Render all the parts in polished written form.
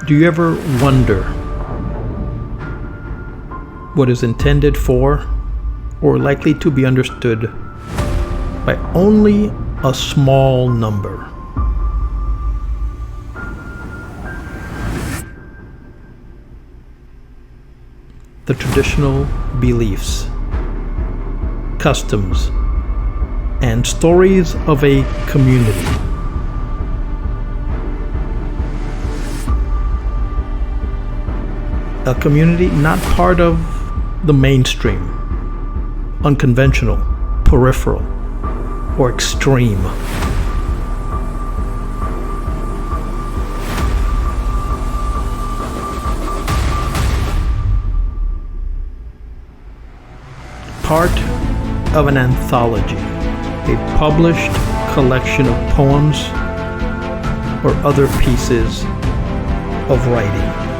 Do you ever wonder what is intended for or likely to be understood by only a small number? The traditional beliefs, customs, and stories of a community. A community not part of the mainstream, unconventional, peripheral, or extreme. Part of an anthology, a published collection of poems or other pieces of writing.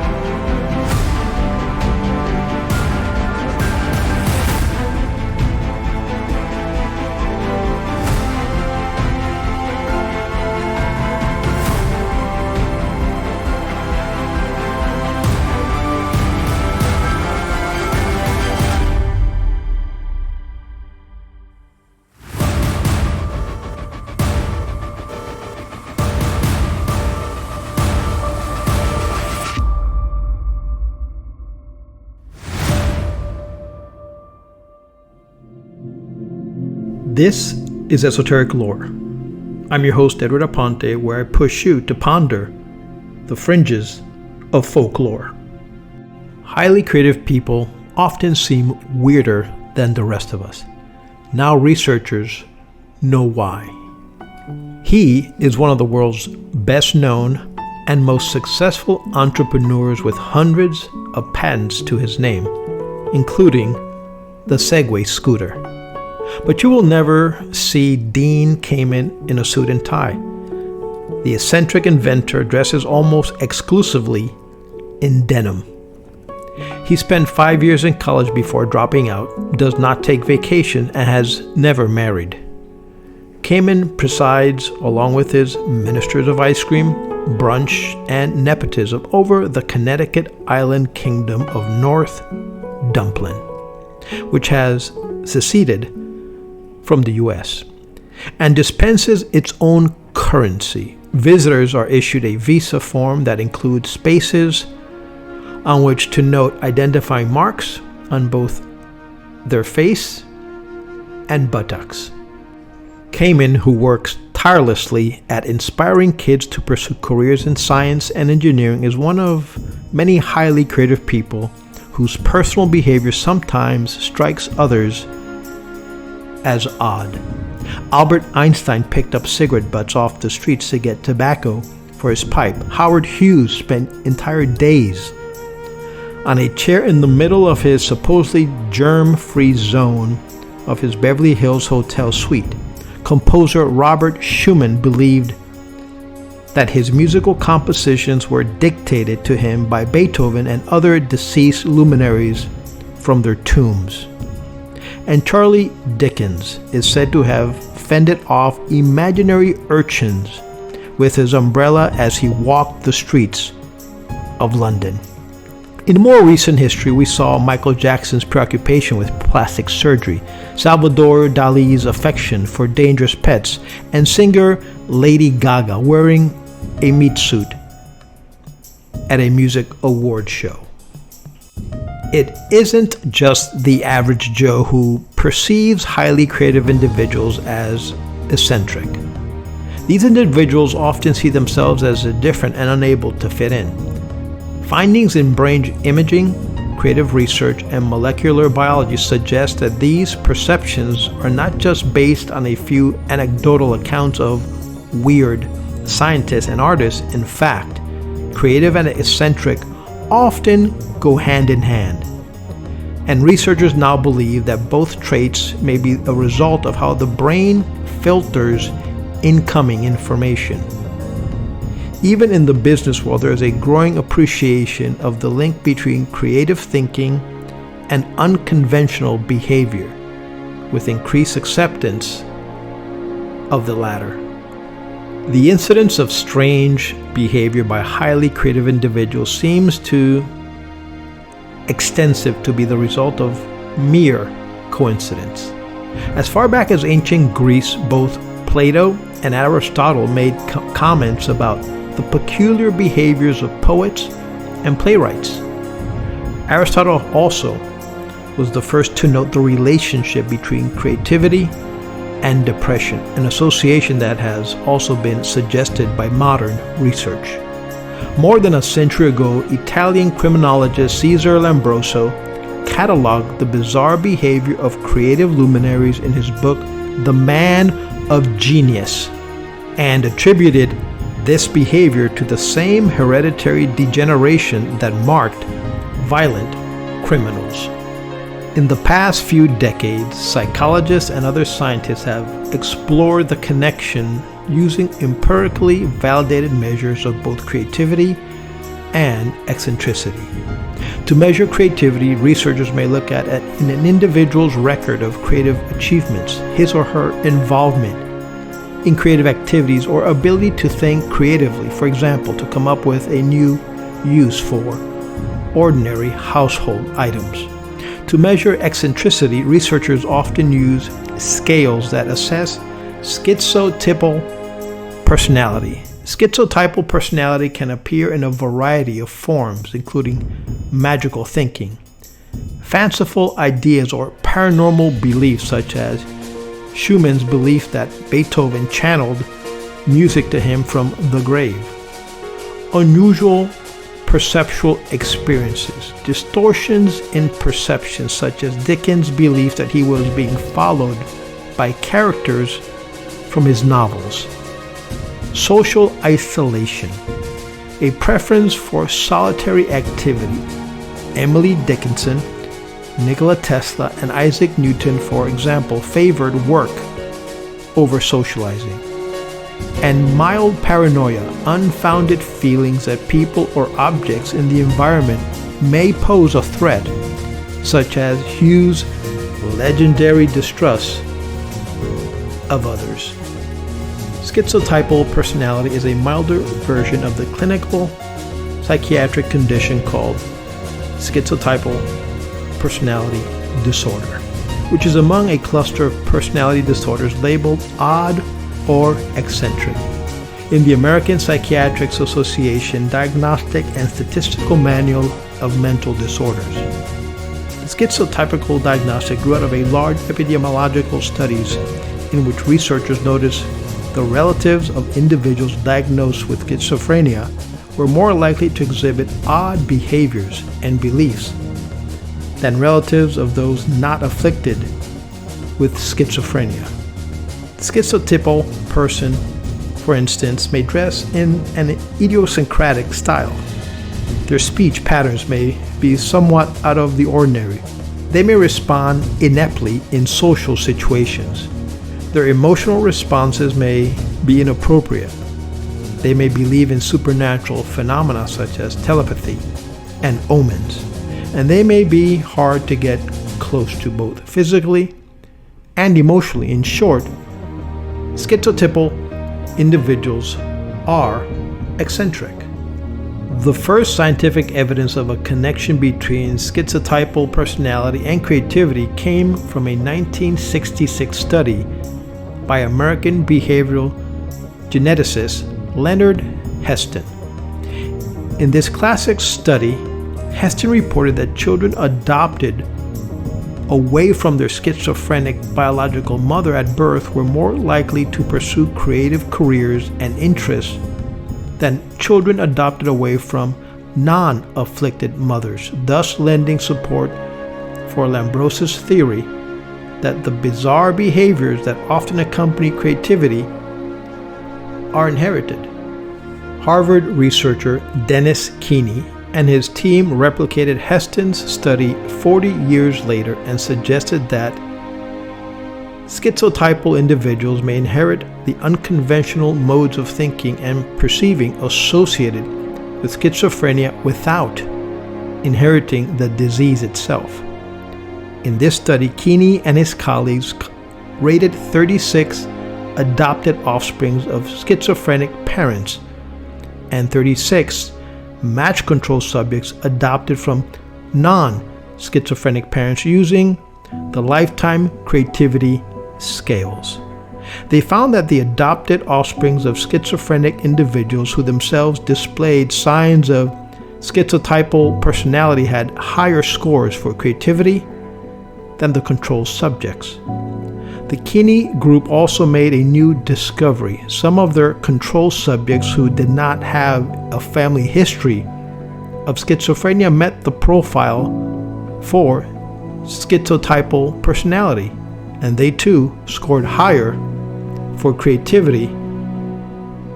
This is Esoteric Lore. I'm your host, Edward Aponte, where I push you to ponder the fringes of folklore. Highly creative people often seem weirder than the rest of us. Now researchers know why. He is one of the world's best known and most successful entrepreneurs with hundreds of patents to his name, including the Segway scooter. But you will never see Dean Kamen in a suit and tie. The eccentric inventor dresses almost exclusively in denim. He spent 5 years in college before dropping out, does not take vacation, and has never married. Kamen presides, along with his ministers of ice cream, brunch, and nepotism, over the Connecticut island kingdom of North Dumpling, which has seceded from the U.S. and dispenses its own currency. Visitors are issued a visa form that includes spaces on which to note identifying marks on both their face and buttocks. Kamen, who works tirelessly at inspiring kids to pursue careers in science and engineering, is one of many highly creative people whose personal behavior sometimes strikes others as odd. Albert Einstein picked up cigarette butts off the streets to get tobacco for his pipe. Howard Hughes spent entire days on a chair in the middle of his supposedly germ-free zone of his Beverly Hills hotel suite. Composer Robert Schumann believed that his musical compositions were dictated to him by Beethoven and other deceased luminaries from their tombs. And Charlie Dickens is said to have fended off imaginary urchins with his umbrella as he walked the streets of London. In more recent history, we saw Michael Jackson's preoccupation with plastic surgery, Salvador Dali's affection for dangerous pets, and singer Lady Gaga wearing a meat suit at a music award show. It isn't just the average Joe who perceives highly creative individuals as eccentric. These individuals often see themselves as different and unable to fit in. Findings in brain imaging, creative research, and molecular biology suggest that these perceptions are not just based on a few anecdotal accounts of weird scientists and artists. In fact, creative and eccentric often go hand in hand. And researchers now believe that both traits may be a result of how the brain filters incoming information. Even in the business world, there is a growing appreciation of the link between creative thinking and unconventional behavior, with increased acceptance of the latter. The incidence of strange, behavior by highly creative individuals seems too extensive to be the result of mere coincidence. As far back as ancient Greece, both Plato and Aristotle made comments about the peculiar behaviors of poets and playwrights. Aristotle also was the first to note the relationship between creativity and depression, an association that has also been suggested by modern research. More than a century ago, Italian criminologist Cesare Lombroso cataloged the bizarre behavior of creative luminaries in his book, The Man of Genius, and attributed this behavior to the same hereditary degeneration that marked violent criminals. In the past few decades, psychologists and other scientists have explored the connection using empirically validated measures of both creativity and eccentricity. To measure creativity, researchers may look at an individual's record of creative achievements, his or her involvement in creative activities, or ability to think creatively, for example, to come up with a new use for ordinary household items. To measure eccentricity, researchers often use scales that assess schizotypal personality. Schizotypal personality can appear in a variety of forms, including magical thinking, fanciful ideas, or paranormal beliefs, such as Schumann's belief that Beethoven channeled music to him from the grave. Unusual perceptual experiences, distortions in perception, such as Dickens' belief that he was being followed by characters from his novels. Social isolation, a preference for solitary activity. Emily Dickinson, Nikola Tesla, and Isaac Newton, for example, favored work over socializing. And mild paranoia, unfounded feelings that people or objects in the environment may pose a threat, such as Hugh's legendary distrust of others. Schizotypal personality is a milder version of the clinical psychiatric condition called schizotypal personality disorder, which is among a cluster of personality disorders labeled odd or eccentric in the American Psychiatric Association Diagnostic and Statistical Manual of Mental Disorders. The schizotypical diagnostic grew out of a large epidemiological studies in which researchers noticed the relatives of individuals diagnosed with schizophrenia were more likely to exhibit odd behaviors and beliefs than relatives of those not afflicted with schizophrenia. The schizotypal person, for instance, may dress in an idiosyncratic style. Their speech patterns may be somewhat out of the ordinary. They may respond ineptly in social situations. Their emotional responses may be inappropriate. They may believe in supernatural phenomena such as telepathy and omens, and they may be hard to get close to both physically and emotionally. In short, schizotypal individuals are eccentric. The first scientific evidence of a connection between schizotypal personality and creativity came from a 1966 study by American behavioral geneticist Leonard Heston. In this classic study, Heston reported that children adopted away from their schizophrenic biological mother at birth were more likely to pursue creative careers and interests than children adopted away from non-afflicted mothers, thus lending support for Lombroso's theory that the bizarre behaviors that often accompany creativity are inherited. Harvard researcher Dennis Keeney and his team replicated Heston's study 40 years later and suggested that schizotypal individuals may inherit the unconventional modes of thinking and perceiving associated with schizophrenia without inheriting the disease itself. In this study, Keeney and his colleagues rated 36 adopted offspring of schizophrenic parents and 36 match control subjects adopted from non-schizophrenic parents using the lifetime creativity scales. They found that the adopted offsprings of schizophrenic individuals who themselves displayed signs of schizotypal personality had higher scores for creativity than the control subjects. The Kinney group also made a new discovery. Some of their control subjects who did not have a family history of schizophrenia met the profile for schizotypal personality, and they too scored higher for creativity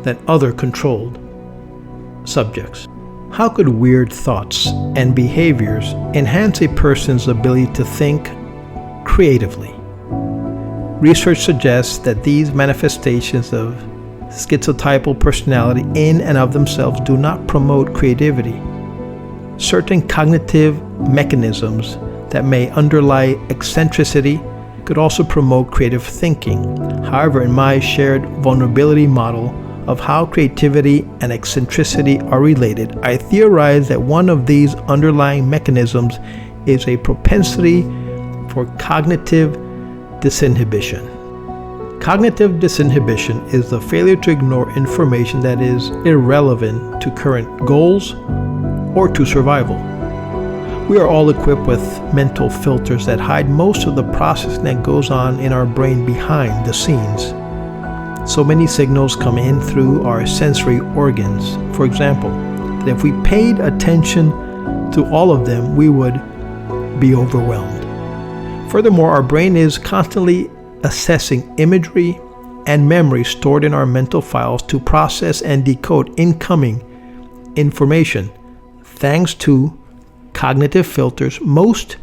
than other controlled subjects. How could weird thoughts and behaviors enhance a person's ability to think creatively? Research suggests that these manifestations of schizotypal personality in and of themselves do not promote creativity. Certain cognitive mechanisms that may underlie eccentricity could also promote creative thinking. However, in my shared vulnerability model of how creativity and eccentricity are related, I theorize that one of these underlying mechanisms is a propensity for cognitive disinhibition. Cognitive disinhibition is the failure to ignore information that is irrelevant to current goals or to survival. We are all equipped with mental filters that hide most of the processing that goes on in our brain behind the scenes. So many signals come in through our sensory organs. For example, that if we paid attention to all of them, we would be overwhelmed. Furthermore, our brain is constantly assessing imagery and memory stored in our mental files to process and decode incoming information. Thanks to cognitive filters, most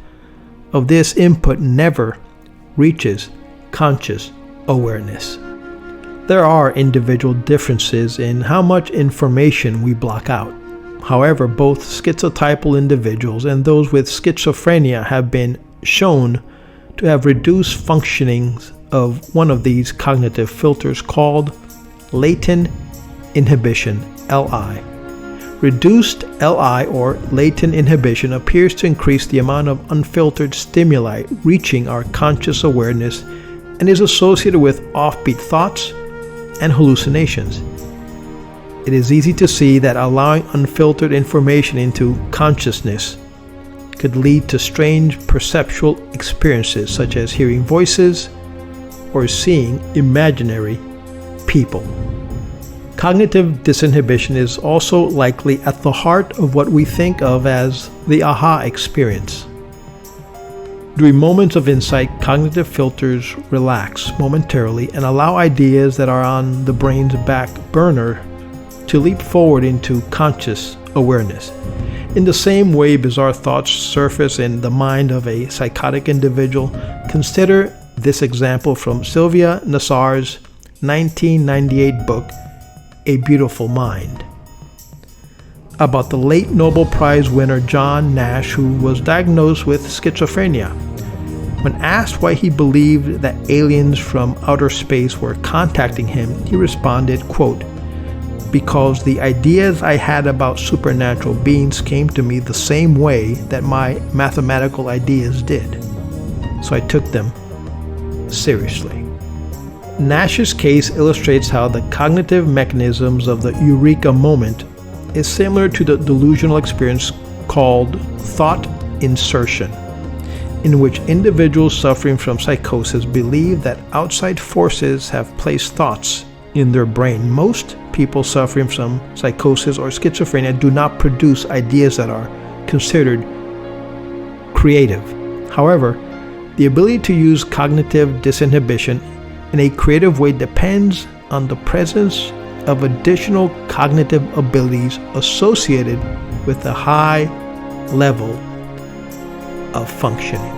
of this input never reaches conscious awareness. There are individual differences in how much information we block out. However, both schizotypal individuals and those with schizophrenia have been shown to have reduced functionings of one of these cognitive filters called latent inhibition, LI. Reduced LI, or latent inhibition, appears to increase the amount of unfiltered stimuli reaching our conscious awareness and is associated with offbeat thoughts and hallucinations. It is easy to see that allowing unfiltered information into consciousness could lead to strange perceptual experiences such as hearing voices or seeing imaginary people. Cognitive disinhibition is also likely at the heart of what we think of as the aha experience. During moments of insight, cognitive filters relax momentarily and allow ideas that are on the brain's back burner to leap forward into conscious awareness. In the same way bizarre thoughts surface in the mind of a psychotic individual, consider this example from Sylvia Nassar's 1998 book, A Beautiful Mind, about the late Nobel Prize winner John Nash, who was diagnosed with schizophrenia. When asked why he believed that aliens from outer space were contacting him, he responded, quote, "Because the ideas I had about supernatural beings came to me the same way that my mathematical ideas did. So I took them seriously." Nash's case illustrates how the cognitive mechanisms of the eureka moment is similar to the delusional experience called thought insertion, in which individuals suffering from psychosis believe that outside forces have placed thoughts in their brain. Most people suffering from psychosis or schizophrenia do not produce ideas that are considered creative. However, the ability to use cognitive disinhibition in a creative way depends on the presence of additional cognitive abilities associated with a high level of functioning.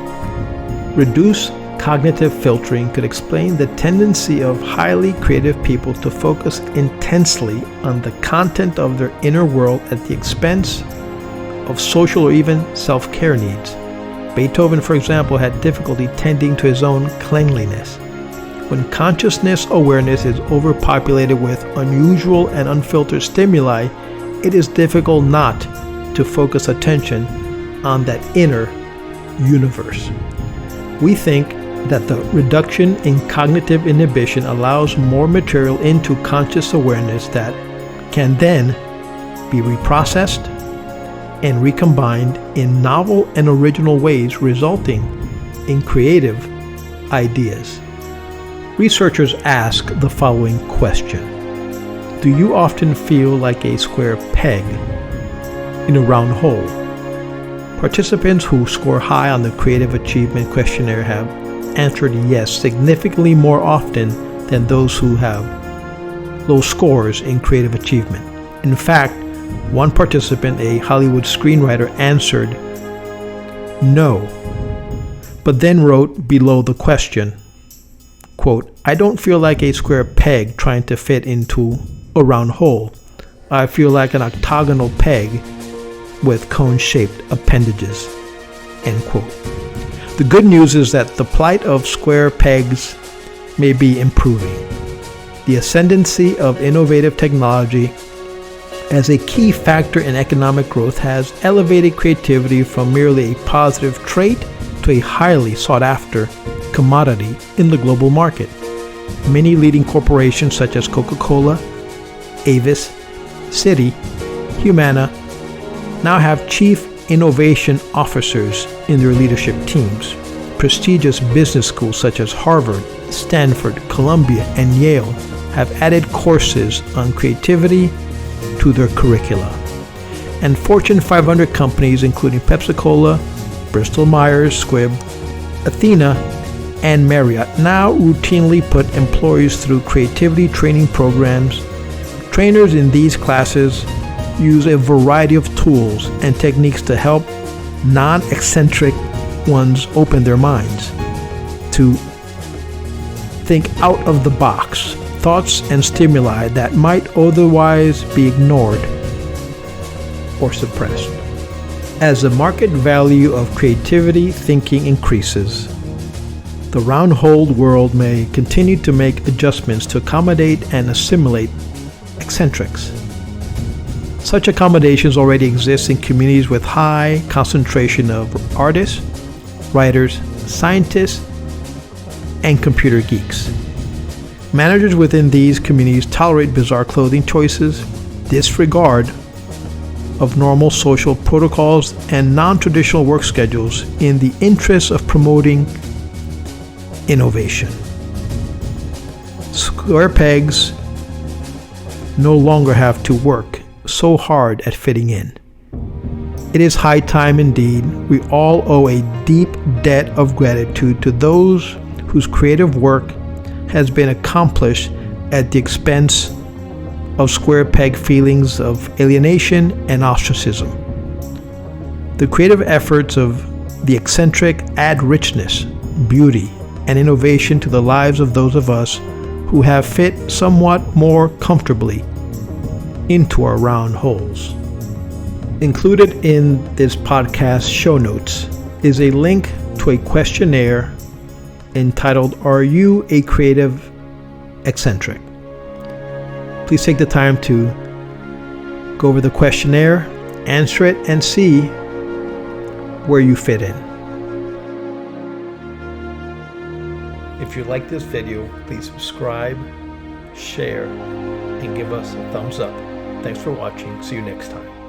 Reduced cognitive filtering could explain the tendency of highly creative people to focus intensely on the content of their inner world at the expense of social or even self-care needs. Beethoven, for example, had difficulty tending to his own cleanliness. When consciousness awareness is overpopulated with unusual and unfiltered stimuli, it is difficult not to focus attention on that inner universe. We think that the reduction in cognitive inhibition allows more material into conscious awareness that can then be reprocessed and recombined in novel and original ways, resulting in creative ideas. Researchers ask the following question: do you often feel like a square peg in a round hole? Participants who score high on the Creative Achievement Questionnaire have answered yes significantly more often than those who have low scores in creative achievement. In fact, one participant, a Hollywood screenwriter, answered no, but then wrote below the question, quote, "I don't feel like a square peg trying to fit into a round hole. I feel like an octagonal peg with cone-shaped appendages," end quote. The good news is that the plight of square pegs may be improving. The ascendancy of innovative technology as a key factor in economic growth has elevated creativity from merely a positive trait to a highly sought-after commodity in the global market. Many leading corporations such as Coca-Cola, Avis, Citi, Humana now have chief innovation officers in their leadership teams. Prestigious business schools such as Harvard, Stanford, Columbia, and Yale have added courses on creativity to their curricula. And Fortune 500 companies including Pepsi-Cola, Bristol-Myers Squibb, Athena, and Marriott now routinely put employees through creativity training programs. Trainers in these classes use a variety of tools and techniques to help non-eccentric ones open their minds to think out of the box, thoughts and stimuli that might otherwise be ignored or suppressed. As the market value of creativity thinking increases, the round-hole world may continue to make adjustments to accommodate and assimilate eccentrics. Such accommodations already exist in communities with high concentration of artists, writers, scientists, and computer geeks. Managers within these communities tolerate bizarre clothing choices, disregard of normal social protocols, and non-traditional work schedules in the interest of promoting innovation. Square pegs no longer have to work so hard at fitting in. It is high time indeed. We all owe a deep debt of gratitude to those whose creative work has been accomplished at the expense of square peg feelings of alienation and ostracism. The creative efforts of the eccentric add richness, beauty, and innovation to the lives of those of us who have fit somewhat more comfortably into our round holes. Included in this podcast show notes is a link to a questionnaire entitled, "Are You a Creative Eccentric?" Please take the time to go over the questionnaire, answer it, and see where you fit in. If you like this video, please subscribe, share, and give us a thumbs up. Thanks for watching. See you next time.